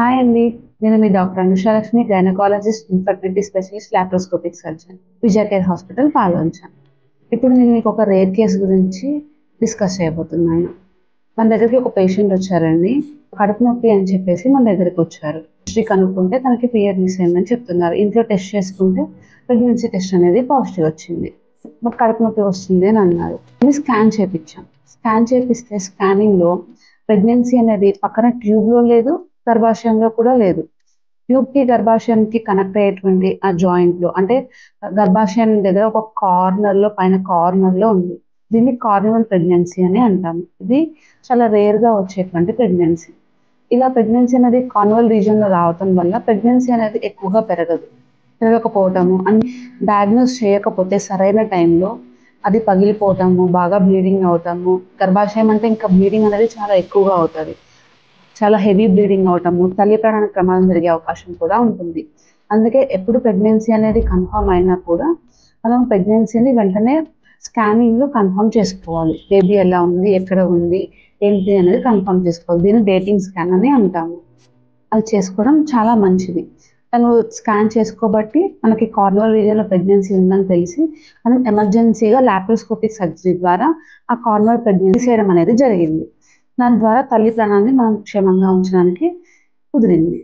Hi అండి. నేను మీ doctor Anushalakshmi, gynaecologist, infertility specialist, laparoscopic surgeon, Vijaya care hospital, Palvancha. ఇప్పుడు నేను మీకు ఒక రేర్ కేసు గురించి డిస్కస్ చేయబోతున్నాను. మన దగ్గరికి ఒక పేషెంట్ వచ్చారండి. కడుపు నొప్పి అని చెప్పేసి మన దగ్గరికి వచ్చారు. హిస్టరీ కనుక్కుంటే తనకి పీరియడ్ మిస్ అయిందని చెప్తున్నారు. ఇంట్లో టెస్ట్ చేసుకుంటే ప్రెగ్నెన్సీ టెస్ట్ అనేది పాజిటివ్ వచ్చింది. మాకు కడుపు నొప్పి వస్తుంది అని అన్నారు. మేము స్కాన్ చేయించాం. స్కాన్ చేపిస్తే స్కానింగ్లో ప్రెగ్నెన్సీ అనేది పక్కన ట్యూబ్లో లేదు, గర్భాశయంలో కూడా లేదు. ట్యూబ్ కి గర్భాశయానికి కనెక్ట్ అయ్యేటువంటి ఆ జాయింట్ లో, అంటే గర్భాశయం దగ్గర ఒక కార్నర్ లో, పైన కార్నర్ లో ఉంది. దీన్ని కార్నివల్ ప్రెగ్నెన్సీ అని అంటాము. ఇది చాలా రేర్ గా వచ్చేటువంటి ప్రెగ్నెన్సీ. ఇలా ప్రెగ్నెన్సీ అనేది కార్నివల్ రీజియన్ లో రావటం వల్ల ప్రెగ్నెన్సీ అనేది ఎక్కువగా పెరగకపోవటము, అని డయాగ్నోస్ చేయకపోతే సరైన టైంలో అది పగిలిపోవటము, బాగా బ్లీడింగ్ అవటము, గర్భాశయం అంటే ఇంకా బ్లీడింగ్ అనేది చాలా ఎక్కువగా అవుతుంది. చాలా హెవీ బ్లీడింగ్ అవటము, తల్లి ప్రాణానికి ప్రమాదం జరిగే అవకాశం కూడా ఉంటుంది. అందుకే ఎప్పుడు ప్రెగ్నెన్సీ అనేది కన్ఫర్మ్ అయినా కూడా మనం ప్రెగ్నెన్సీని వెంటనే స్కానింగ్లో కన్ఫర్మ్ చేసుకోవాలి. బేబీ ఎలా ఉంది, ఎక్కడ ఉంది, ఏంటి అనేది కన్ఫర్మ్ చేసుకోవాలి. దీన్ని డేటింగ్ స్కాన్ అని అంటాము. అది చేసుకోవడం చాలా మంచిది. తను స్కాన్ చేసుకోబట్టి మనకి కార్నివల్ రీజియన్లో ప్రెగ్నెన్సీ ఉందని తెలిసి మనం ఎమర్జెన్సీగా లాప్రోస్కోపిక్ సర్జరీ ద్వారా ఆ కార్నివల్ ప్రెగ్నెన్సీ చేయడం అనేది జరిగింది. దాని ద్వారా తల్లి ప్రాణాన్ని మనం క్షేమంగా ఉంచడానికి కుదిరింది.